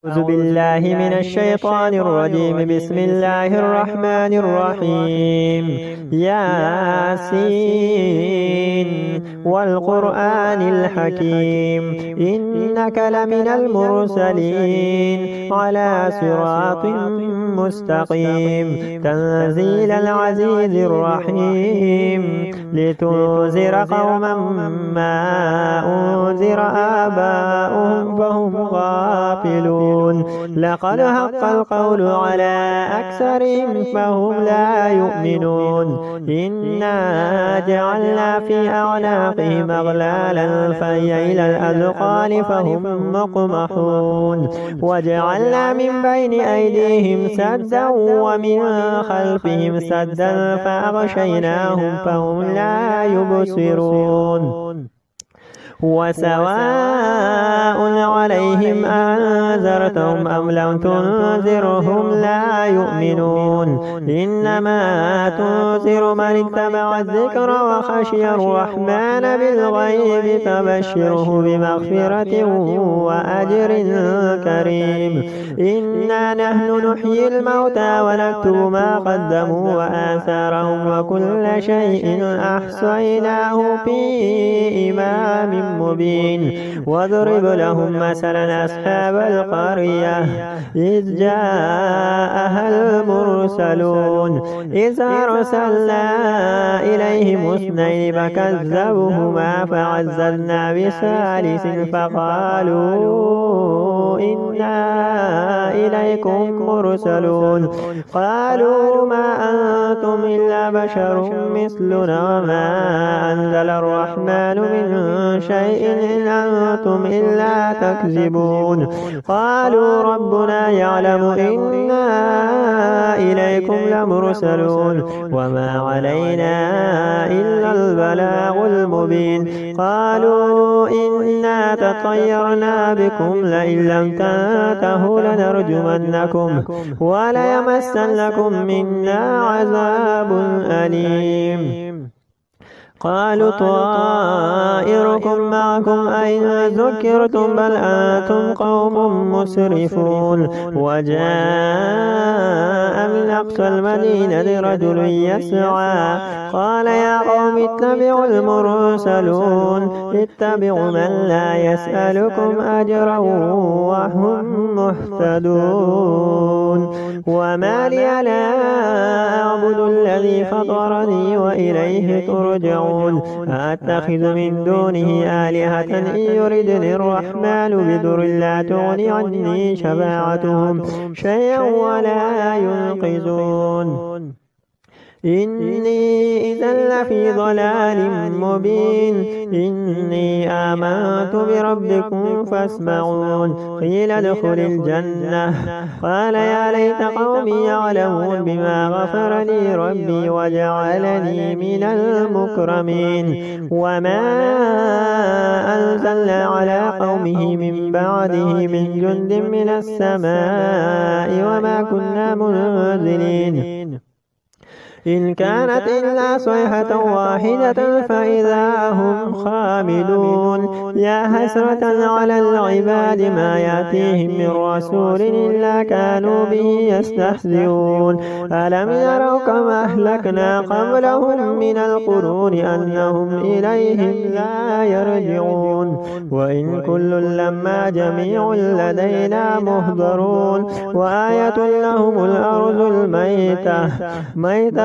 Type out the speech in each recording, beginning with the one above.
أعوذ بالله من الشيطان الرجيم. بسم الله الرحمن الرحيم. ياسين والقرآن الحكيم إنك لمن المرسلين على صراط مستقيم تنزيل العزيز الرحيم لتنذر قوما ما أنذر آباؤهم فهم غافلون. لقد حق القول على أكثرهم فهم لا يؤمنون. إنا جعلنا في أعناقهم أغلالا فهي إلى الأذقان فهم مقمحون. وجعلنا من بين أيديهم سدا ومن خلفهم سدا فأغشيناهم فهم لا يبصرون. وسواء عليهم أنذرتهم أم لم تنذرهم لا يؤمنون. إنما تنذر من اتبع الذكر وخشي الرحمن بالغيب فبشره بمغفرة وأجر كريم. إنا نحن نحيي الموتى ونكتب ما قدموا وآثارهم وكل شيء أحصيناه في إمام مبين. واضرب لهم مثلا أصحاب القرية إذ جاءها المرسلون إذ أرسلنا إليهم اثنين فكذبوهما فعززنا بثالث فقالوا إنا إليكم مرسلون. قالوا ما أنتم إلا بشر مثلنا وما أنزل الرحمن من شيء إن أنتم إلا تكذبون. قالوا ربنا يعلم إنا إليكم لمرسلون وما علينا إلا البلاغ المبين. قالوا إنا تطيرنا بكم لئن لم تنتهوا لنرجمنكم وليمسنكم منا عذاب أليم. قالوا طائركم معكم أئن ذكرتم بل أنتم قوم مسرفون. وجاء من أقصى المدينة رجل يسعى قال يا قوم اتبعوا المرسلون اتبعوا من لا يسألكم أجرا وهم مهتدون. وما لي لا أعبد الذي فطرني وإليه ترجعون. أتخذ من دونه آلهة إن يردني الرحمن بضر لا تغني عني شفاعتهم شيئا ولا ينقذون. إني إذا لفي ضلال مبين. إني آمنت بربكم فاسمعون. قيل ادخل الجنة قال يا ليت قومي يعلمون بما غفر لي ربي وجعلني من المكرمين. وما أنزلنا على قومه من بعده من جند من السماء وما كنا منزلين إن كانت إلا صيحة واحدة فإذا هم خامدون. يا حسرة على العباد ما يأتيهم من رسول إلا كانوا به يستهزئون. ألم يروا كما أهلكنا قبلهم من القرون أنهم إليهم لا يرجعون. وإن كل لما جميع لدينا مهضرون. وآية لهم الأرض الميتة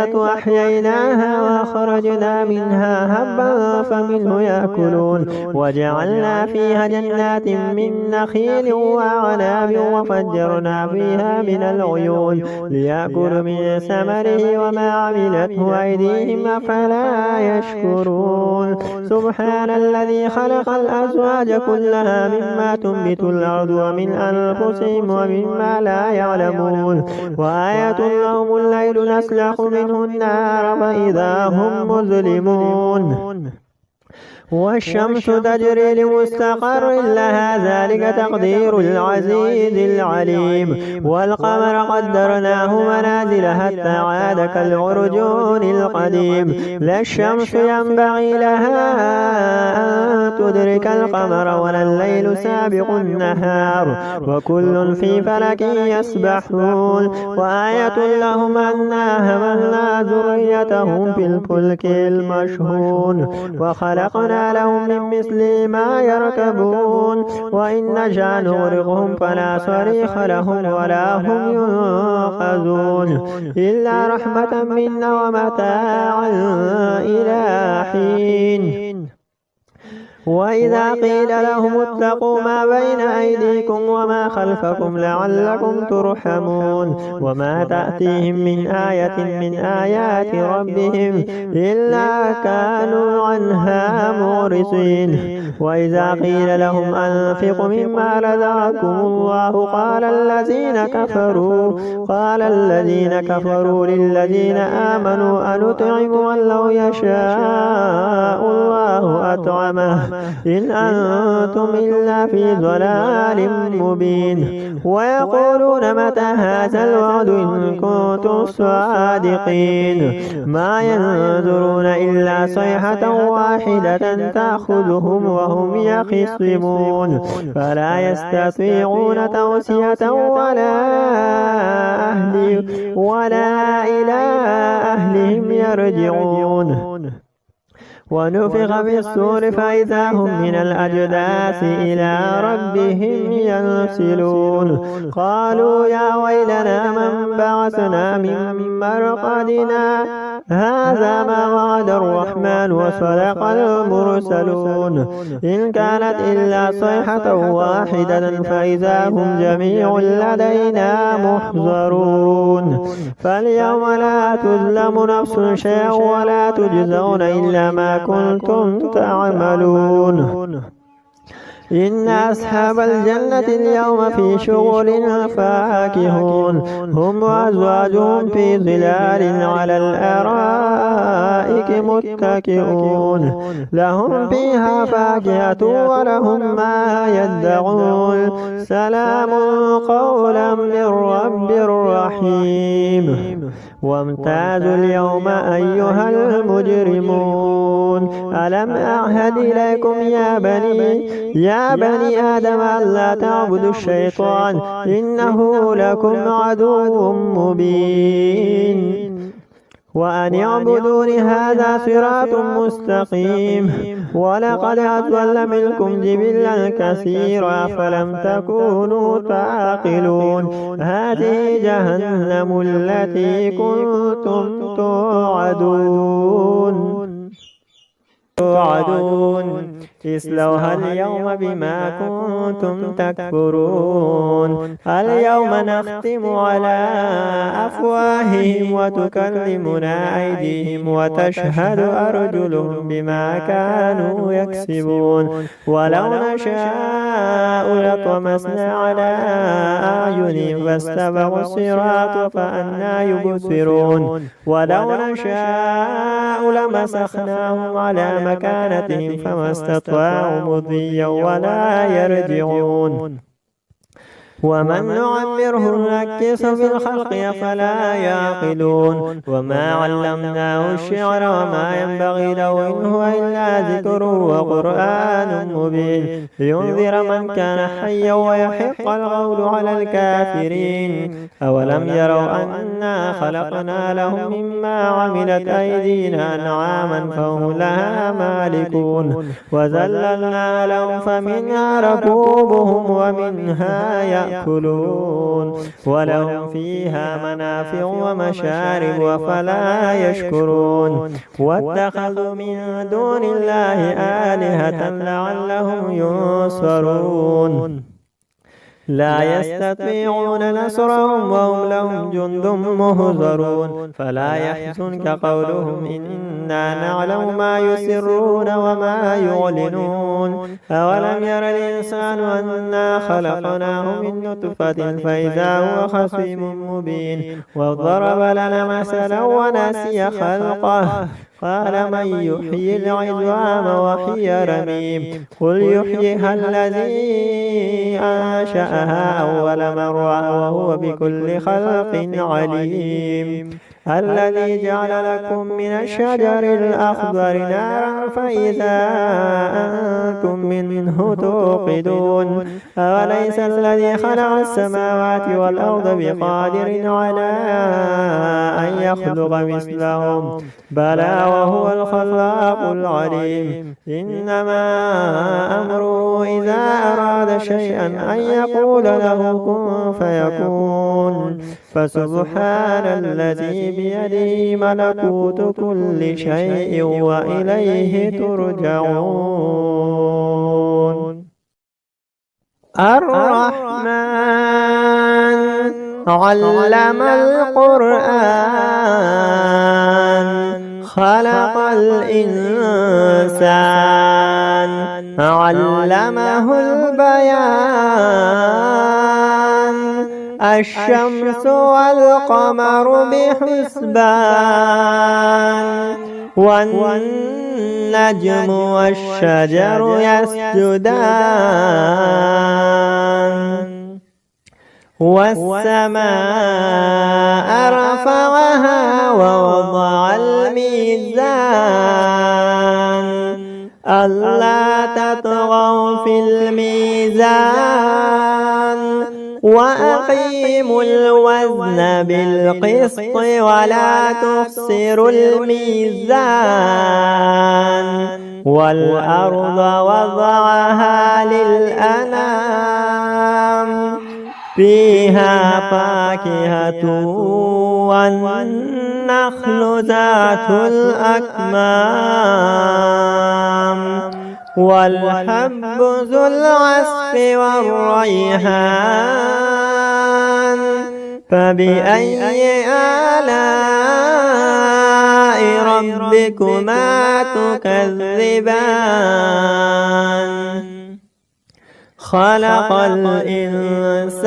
وأحييناها وأخرجنا منها هبا فمنه يأكلون. وجعلنا فيها جنات من نخيل وأعناب وفجرنا فيها من العيون ليأكلوا من ثمره وما عملته أيديهم أفلا يشكرون. سبحان الذي خلق الأزواج كلها مما تنبت الأرض ومن أنفسهم ومما لا يعلمون. وآية لهم الليل نسلخ منه النار فإذا هم مظلمون. والشمس تجري لمستقر لها ذلك تقدير العزيز العليم. والقمر قدرناه منازل حتى عاد كالعرجون القديم. لا الشمس ينبغي لها أن تدرك القمر ولا الليل سابق النهار وكل في فلك يسبحون. وآية لهم أنا حملنا ذريتهم في الفلك المشحون وخلقنا لهم من مثل ما يركبون وإن نشأ نغرقهم فلا صريخ لهم ولا هم ينقذون إلا رحمة منا ومتاعا إلى حين. وإذا قيل لهم اتقوا ما بين أيديكم وما خلفكم لعلكم ترحمون وما تأتيهم من آية من آيات ربهم إلا كانوا عنها معرضين. وإذا قيل لهم أنفقوا مما رزقكم الله قال الذين كفروا للذين آمنوا أنطعم من لو يشاء الله أطعمه إن أنتم إلا في ضلال مبين. ويقولون متى هذا الوعد إن كنتم صادقين ما ينظرون إلا صيحة واحدة تأخذهم وهم يخصمون فلا يستطيعون توصية ولا إلى أهلهم يرجعون. ونفخ في الصور فإذا هم من الأجداث إلى ربهم ينسلون. قالوا يا ويلنا من بعثنا من مرقدنا هذا ما وعد الرحمن وصدق المرسلون إن كانت إلا صيحة واحدة فإذا هم جميع لدينا محضرون. فاليوم لا تظلم نفس شيئا ولا تجزون إلا ما كنتم تعملون. إن أصحاب الجنة اليوم في شغل فاكهون هم وأزواجهم في ظلال على الأرائك متكئون لهم فيها فاكهة ولهم ما يدعون سلام قولا من رب رحيم. وامتازوا اليوم أيها المجرمون ألم أعهد إليكم يا بني آدم ألا تعبدوا الشيطان إنه لكم عدو مبين وأن اعبدون هذا صراط مستقيم. ولقد أضل منكم جبلا كثيرا فلم تكونوا تعقلون هذه جهنم التي كنتم توعدون اصلوها اليوم بما كنتم تكفرون. اليوم نختم على أفواههم وتكلمنا أيديهم وتشهد أرجلهم بما كانوا يكسبون. ولو نشاء لطمسنا على أعينهم فاستبقوا الصراط فأنى يبصرون. ولو نشاء لمسخناهم على مكانتهم فما استطاعوا مضيا ولا يرجعون. ومن نعمره نكس في الخلق أفلا يعقلون. وما علمناه الشعر وما ينبغي له إن هو إلا ذكر وقرآن مبين لينذر من كان حيا ويحق القول على الكافرين. أولم يروا أنا خلقنا لهم مما عملت أيدينا أنعاما فهم لها مالكون وذللنا لهم فمنها ركوبهم ومنها يأكلون ولهم فيها منافع ومشارب أفلا يشكرون. واتخذوا من دون الله آلهة لعلهم ينصرون لا يستطيعون نصرهم وهم لهم جند مهزرون. فلا يحزنك قولهم إن إنا نعلم ما يسرون وما يعلنون أولم ير الإنسان أنا خلقناه من نطفة فإذا هو خصيم مبين وضرب لنا مثلا ونسي خلقه قال من يحيي العظام وهي رميم قل يحييها الذي أنشأها أول مرة وهو بكل خلق عليم الذي جعل لكم من الشجر الأخضر نارا فإذا أنتم منه توقدون أوليس الذي خلق السماوات والأرض بقادر على أن يخلق مثلهم بلى وهو الخلاق العليم إنما أمره إذا أراد شيئا أن يقول له كن فيكون فسبحان الذي بيده ملكوت كل شيء وإليه ترجعون الرحمن علم القرآن خلق الإنسان علمه البيان الشمس والقمر بحسبان والنجم والشجر يسجدان والسماء رفعها ووضع الميزان ألا تطغوا في الميزان وأقيموا الوزن بالقسط ولا تخسروا الميزان والأرض وضعها للأنام فيها فاكهة والنخل ذات الأكمام والحب ذو العصف والريحان فبأي آلاء ربكما تكذبان خلق الإنسان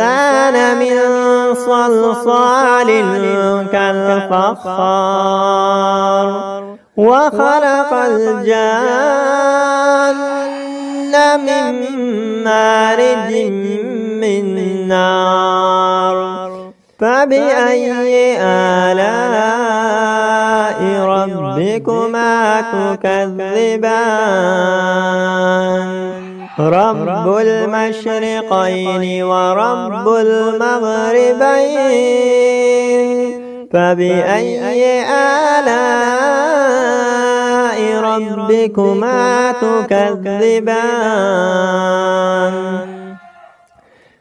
من صلصال كالفخار وخلق الجان من مارج من نار فبأي آلاء ربكما تكذبان رب المشرقين ورب المغربين فبأي آلاء ربكما تكذبان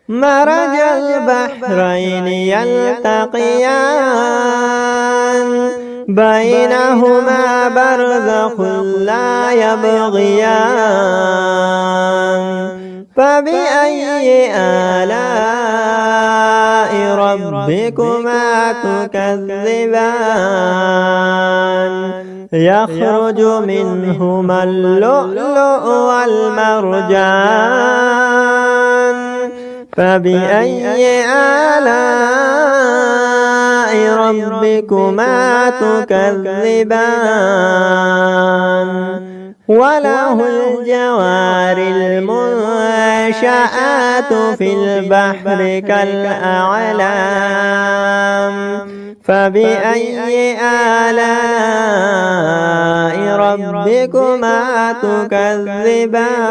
مرج البحرين يلتقيان بينهما برزخ لا يبغيان فبأي آلاء ربكما تكذبان يخرج منهما اللؤلؤ والمرجان فبأي آلاء ربكما تكذبان وله الجوار المنشآت في البحر كالأعلام فبأي آلاء ربكما تكذبان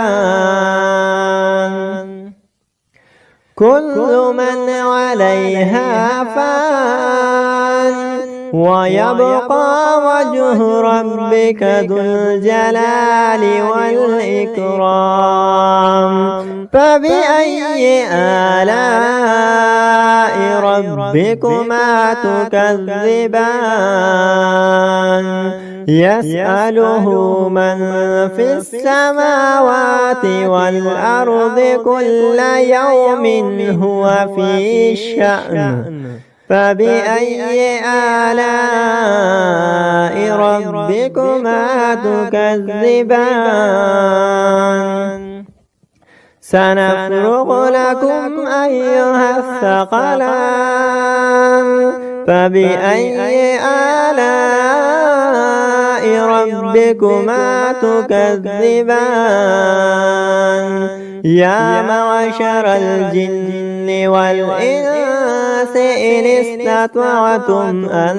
كل من عليها فان ويبقى وجه ربك ذو الجلال والإكرام فبأي آلاء ربكما تكذبان يسأله من في السماوات والأرض كل يوم هو في شأن فبأي آلاء ربكما تكذبان سنفرغ لكم أيها الثقلان فبأي آلاء ربكما تكذبان يا معشر الجن والإنس إن استطعتم أن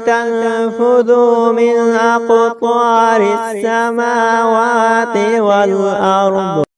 تنفذوا من أقطار السماوات والأرض